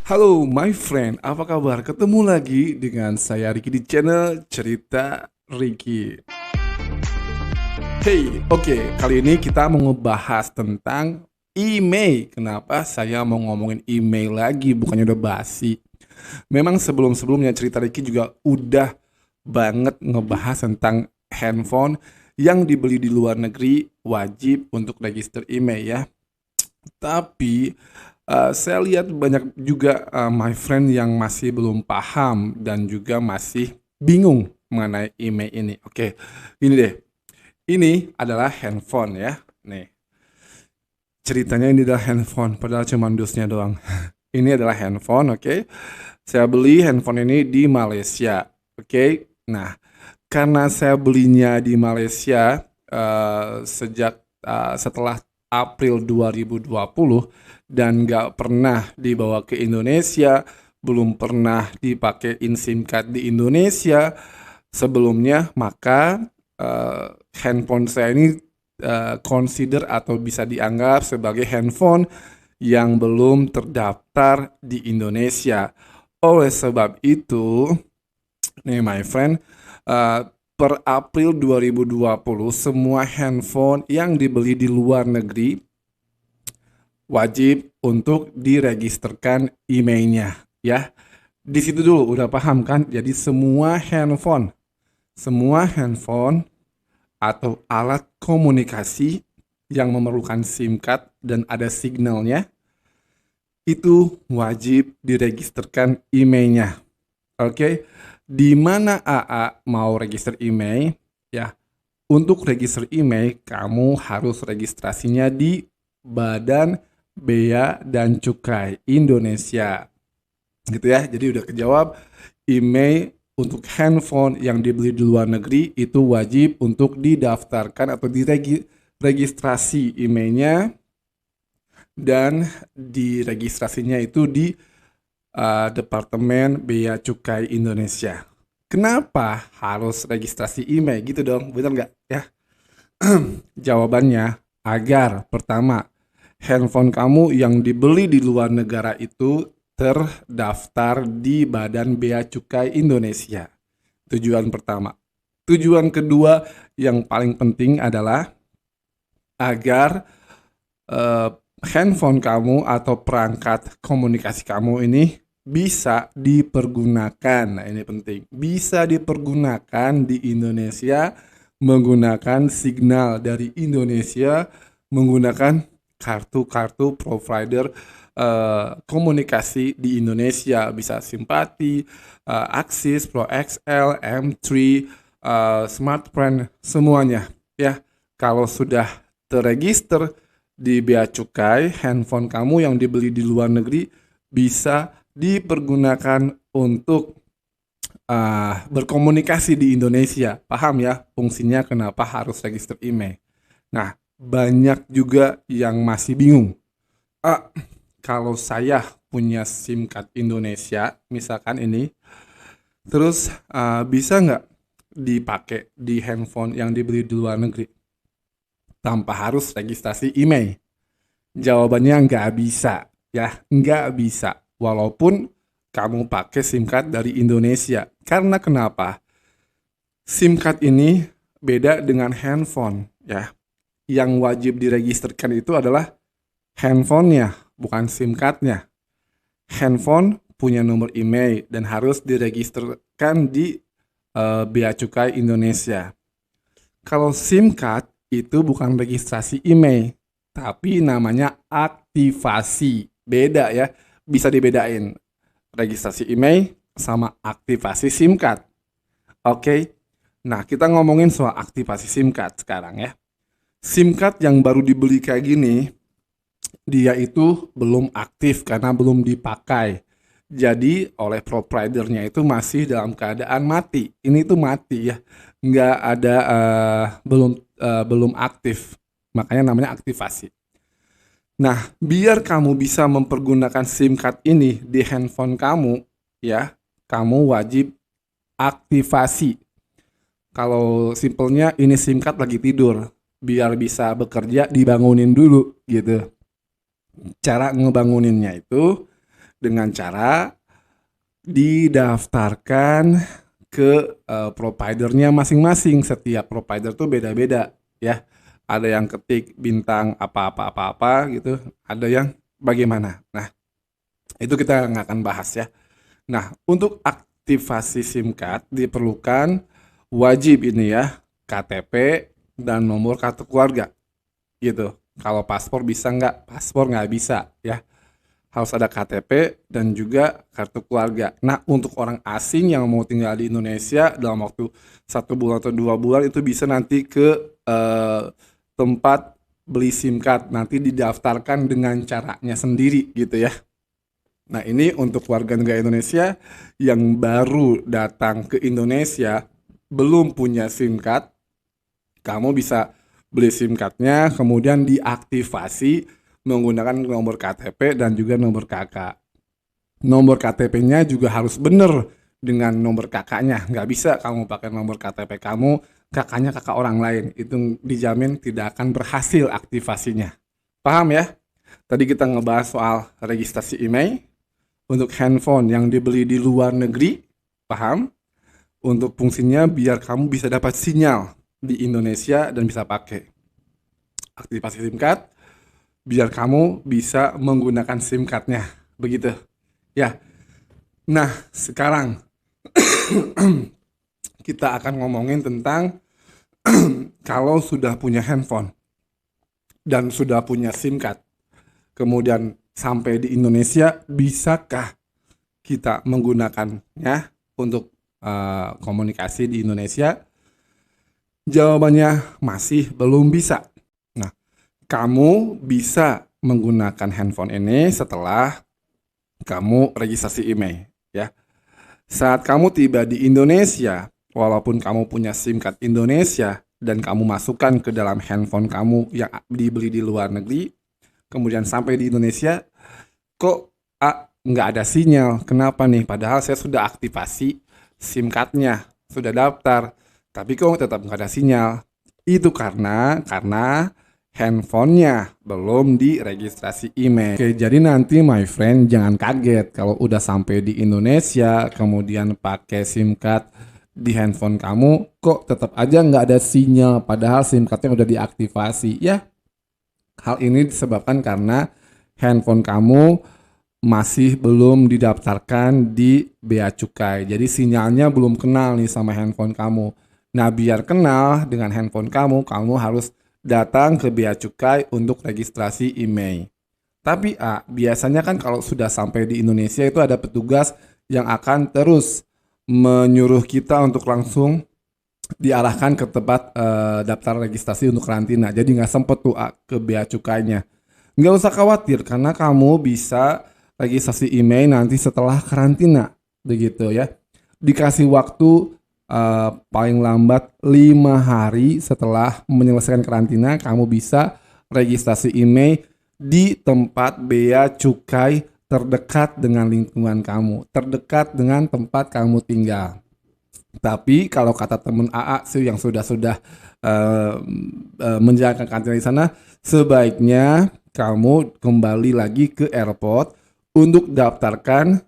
Halo my friend, apa kabar? Ketemu lagi dengan saya Ricky di channel Cerita Ricky. Hey, oke, kali ini kita mau ngebahas tentang email. Kenapa saya mau ngomongin email lagi, bukannya udah basi. Memang sebelum-sebelumnya Cerita Ricky juga udah banget ngebahas tentang handphone yang dibeli di luar negeri wajib untuk register email ya. Tapi saya lihat banyak juga my friend yang masih belum paham dan juga masih bingung mengenai email ini. Oke, ini deh. Ini adalah handphone ya. Nih, ceritanya ini adalah handphone, padahal cuma dusnya doang. Ini adalah handphone, oke. Saya beli handphone ini di Malaysia, oke. Nah, karena saya belinya di Malaysia sejak setelah April 2020 dan nggak pernah dibawa ke Indonesia, belum pernah dipakein SIM card di Indonesia sebelumnya, maka handphone saya ini consider atau bisa dianggap sebagai handphone yang belum terdaftar di Indonesia. Oleh sebab itu, nih my friend, per April 2020 semua handphone yang dibeli di luar negeri wajib untuk diregisterkan emailnya ya. Di situ dulu udah paham kan? Jadi semua handphone atau alat komunikasi yang memerlukan SIM card dan ada signalnya itu wajib diregisterkan emailnya. Oke, di mana AA mau register email ya? Untuk register email kamu harus registrasinya di Badan Bea dan Cukai Indonesia. Gitu ya. Jadi udah kejawab, email untuk handphone yang dibeli di luar negeri itu wajib untuk didaftarkan atau diregistrasi emailnya dan diregistrasinya itu di Departemen Bea Cukai Indonesia. Kenapa harus registrasi email gitu dong? Bener nggak ya? Jawabannya agar pertama handphone kamu yang dibeli di luar negara itu terdaftar di Badan Bea Cukai Indonesia. Tujuan pertama. Tujuan kedua yang paling penting adalah agar handphone kamu atau perangkat komunikasi kamu ini bisa dipergunakan. Nah, ini penting. Bisa dipergunakan di Indonesia menggunakan signal dari Indonesia, menggunakan kartu-kartu provider komunikasi di Indonesia. Bisa Simpati, Axis, Pro XL, M3, Smartfren, semuanya ya. Kalau sudah terregister di Bea Cukai, handphone kamu yang dibeli di luar negeri bisa dipergunakan untuk berkomunikasi di Indonesia. Paham ya fungsinya kenapa harus register email. Nah, banyak juga yang masih bingung. Kalau saya punya SIM card Indonesia, misalkan ini, terus bisa nggak dipakai di handphone yang dibeli di luar negeri tanpa harus registrasi email? Jawabannya nggak bisa, ya, nggak bisa. Walaupun kamu pakai SIM card dari Indonesia. Karena kenapa? SIM card ini beda dengan handphone, ya. Yang wajib diregisterkan itu adalah handphonenya, bukan SIM cardnya. Handphone punya nomor email dan harus diregisterkan di Bea Cukai Indonesia. Kalau SIM card itu bukan registrasi email, tapi namanya aktivasi. Beda ya, bisa dibedain registrasi email sama aktivasi SIM card. Oke, nah kita ngomongin soal aktivasi SIM card sekarang ya. SIM card yang baru dibeli kayak gini, dia itu belum aktif karena belum dipakai. Jadi oleh providernya itu masih dalam keadaan mati. Ini tuh mati ya, nggak ada belum aktif. Makanya namanya aktivasi. Nah, biar kamu bisa mempergunakan SIM card ini di handphone kamu, ya, kamu wajib aktivasi. Kalau simpelnya ini SIM card lagi tidur, biar bisa bekerja dibangunin dulu gitu. Cara ngebanguninnya itu dengan cara didaftarkan ke providernya masing-masing. Setiap provider tuh beda-beda ya. Ada yang ketik bintang apa-apa gitu, ada yang bagaimana. Nah, itu kita nggak akan bahas ya. Nah, untuk aktivasi SIM card diperlukan wajib ini ya, KTP dan nomor kartu keluarga gitu. Kalau paspor bisa nggak? Paspor nggak bisa ya. Harus ada KTP dan juga kartu keluarga. Nah, untuk orang asing yang mau tinggal di Indonesia dalam waktu 1 bulan atau 2 bulan itu bisa nanti ke tempat beli SIM card, nanti didaftarkan dengan caranya sendiri gitu ya. Nah, ini untuk warga negara Indonesia yang baru datang ke Indonesia belum punya SIM card, kamu bisa beli SIM cardnya kemudian diaktifasi menggunakan nomor KTP dan juga nomor KK. Nomor KTP-nya juga harus benar dengan nomor kakaknya. Nggak bisa kamu pakai nomor KTP kamu, kakaknya kakak orang lain. Itu dijamin tidak akan berhasil aktivasinya. Paham ya? Tadi kita ngebahas soal registrasi email untuk handphone yang dibeli di luar negeri. Paham? Untuk fungsinya biar kamu bisa dapat sinyal di Indonesia dan bisa pakai. Aktivasi SIM card biar kamu bisa menggunakan SIM card-nya. Begitu. Ya. Nah, sekarang kita akan ngomongin tentang kalau sudah punya handphone dan sudah punya SIM card, kemudian sampai di Indonesia, bisakah kita menggunakannya untuk komunikasi di Indonesia? Jawabannya masih belum bisa. Nah, kamu bisa menggunakan handphone ini setelah kamu registrasi email ya. Saat kamu tiba di Indonesia, walaupun kamu punya SIM card Indonesia dan kamu masukkan ke dalam handphone kamu yang dibeli di luar negeri, kemudian sampai di Indonesia, kok nggak ada sinyal? Kenapa nih? Padahal saya sudah aktivasi SIM card-nya, sudah daftar, tapi kok tetap nggak ada sinyal? Itu karena handphonenya belum diregistrasi email. Oke, jadi nanti my friend jangan kaget kalau udah sampai di Indonesia kemudian pakai SIM card di handphone kamu kok tetap aja nggak ada sinyal padahal SIM cardnya udah diaktifasi ya. Hal ini disebabkan karena handphone kamu masih belum didaftarkan di Bea Cukai. Jadi sinyalnya belum kenal nih sama handphone kamu. Nah, biar kenal dengan handphone kamu harus datang ke Bea Cukai untuk registrasi email. Tapi biasanya kan kalau sudah sampai di Indonesia itu ada petugas yang akan terus menyuruh kita untuk langsung diarahkan ke tempat daftar registrasi untuk karantina. Jadi nggak sempet tuh ke Bea Cukainya. Nggak usah khawatir karena kamu bisa registrasi email nanti setelah karantina. Begitu ya. Dikasih waktu paling lambat 5 hari setelah menyelesaikan karantina, kamu bisa registrasi email di tempat Bea Cukai terdekat dengan lingkungan kamu, terdekat dengan tempat kamu tinggal. Tapi kalau kata temen AA sih yang sudah menjalankan karantina di sana, sebaiknya kamu kembali lagi ke airport untuk daftarkan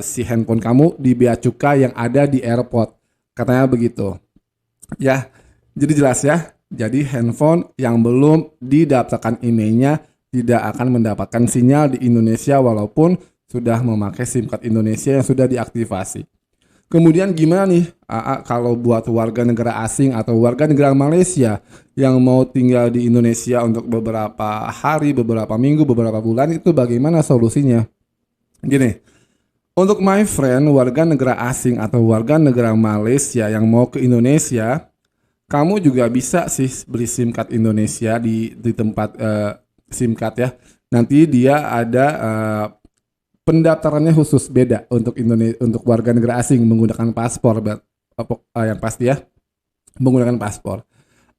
si handphone kamu di Bea Cukai yang ada di airport. Katanya begitu. Ya, jadi jelas ya. Jadi handphone yang belum didaftarkan emailnya tidak akan mendapatkan sinyal di Indonesia walaupun sudah memakai SIM card Indonesia yang sudah diaktifasi. Kemudian gimana nih kalau buat warga negara asing atau warga negara Malaysia yang mau tinggal di Indonesia untuk beberapa hari, beberapa minggu, beberapa bulan, itu bagaimana solusinya? Gini, untuk my friend warga negara asing atau warga negara Malaysia yang mau ke Indonesia, kamu juga bisa sih beli SIM card Indonesia di tempat SIM card ya. Nanti dia ada pendaftarannya khusus beda untuk untuk warga negara asing menggunakan paspor yang pasti ya, menggunakan paspor.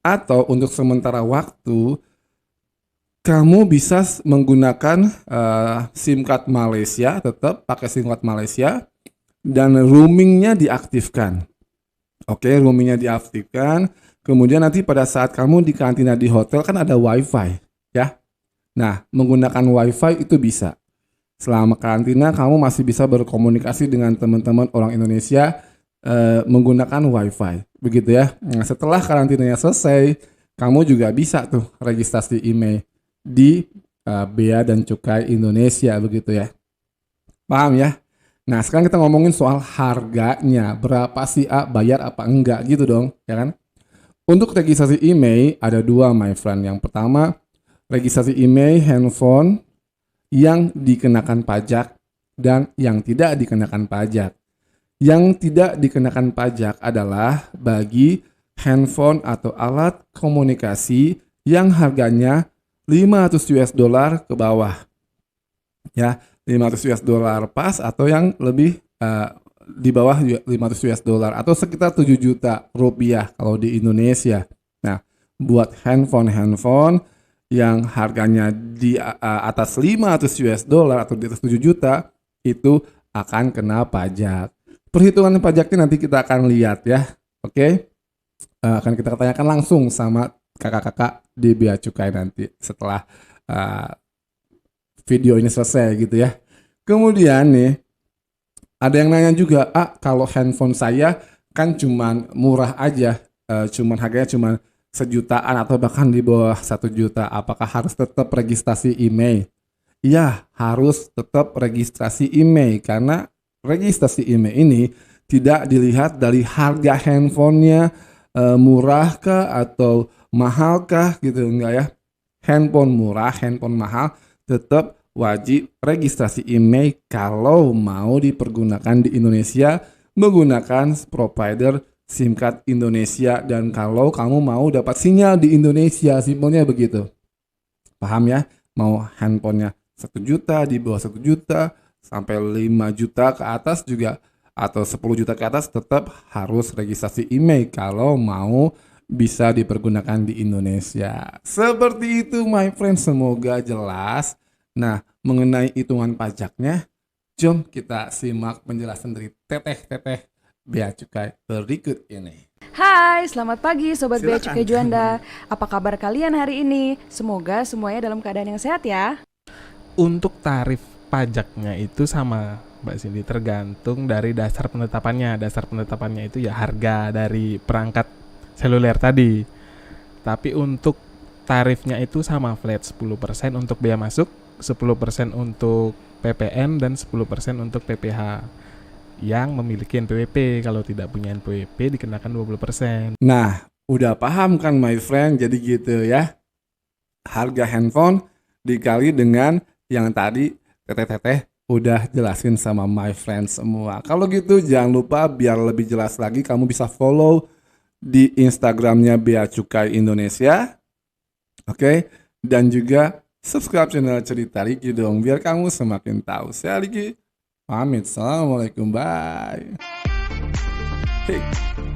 Atau untuk sementara waktu kamu bisa menggunakan SIM card Malaysia, tetap pakai SIM card Malaysia dan roamingnya diaktifkan. Oke, roamingnya diaktifkan. Kemudian nanti pada saat kamu di karantina di hotel kan ada WiFi, ya. Nah, menggunakan WiFi itu bisa. Selama karantina kamu masih bisa berkomunikasi dengan teman-teman orang Indonesia menggunakan WiFi, begitu ya. Nah, setelah karantinanya selesai, kamu juga bisa tuh registrasi email di Bea dan Cukai Indonesia, begitu ya. Paham ya? Nah, sekarang kita ngomongin soal harganya. Berapa sih bayar apa enggak gitu dong, ya kan? Untuk registrasi email ada dua, my friend. Yang pertama, registrasi email handphone yang dikenakan pajak dan yang tidak dikenakan pajak. Yang tidak dikenakan pajak adalah bagi handphone atau alat komunikasi yang harganya 500 US dollar ke bawah. Ya, 500 US dollar pas atau yang lebih di bawah 500 US dollar atau sekitar 7 juta rupiah kalau di Indonesia. Nah, buat handphone yang harganya di atas 500 US dollar atau di atas 7 juta itu akan kena pajak. Perhitungan pajaknya nanti kita akan lihat ya. Oke. Akan kita tanyakan langsung sama kakak-kakak di Bea Cukai nanti setelah video ini selesai gitu ya. Kemudian nih ada yang nanya juga, kalau handphone saya kan cuman murah aja, cuman harganya cuman sejutaan atau bahkan di bawah 1 juta, apakah harus tetap registrasi email? Iya, harus tetap registrasi email karena registrasi email ini tidak dilihat dari harga handphonenya murahkah atau mahalkah gitu, enggak ya. Handphone murah, handphone mahal tetap wajib registrasi email kalau mau dipergunakan di Indonesia menggunakan provider SIM card Indonesia dan kalau kamu mau dapat sinyal di Indonesia, simpelnya begitu. Paham ya? Mau handphonenya 1 juta, di bawah 1 juta, sampai 5 juta ke atas juga atau 10 juta ke atas tetap harus registrasi email kalau mau bisa dipergunakan di Indonesia. Seperti itu my friend, semoga jelas. Nah, mengenai hitungan pajaknya, jom kita simak penjelasan dari teteh-teteh Bea Cukai berikut ini. Hai, selamat pagi Sobat Bea Silakan. Cukai Juanda. Apa kabar kalian hari ini? Semoga semuanya dalam keadaan yang sehat ya. Untuk tarif pajaknya itu sama Mbak Cindy, tergantung dari dasar penetapannya. Dasar penetapannya itu ya harga dari perangkat seluler tadi. Tapi untuk tarifnya itu sama, flat 10% untuk bea masuk, 10% untuk PPN, dan 10% untuk PPH yang memiliki NPWP. Kalau tidak punya NPWP dikenakan 20%. Nah, udah paham kan my friend? Jadi gitu ya. Harga handphone dikali dengan yang tadi teteh-teteh udah jelasin sama my friend semua. Kalau gitu jangan lupa, biar lebih jelas lagi kamu bisa follow di Instagramnya Bea Cukai Indonesia. Oke, dan juga subscribe channel Cerita Riki dong biar kamu semakin tahu. Saya Riki pamit. Assalamualaikum, bye. Hey.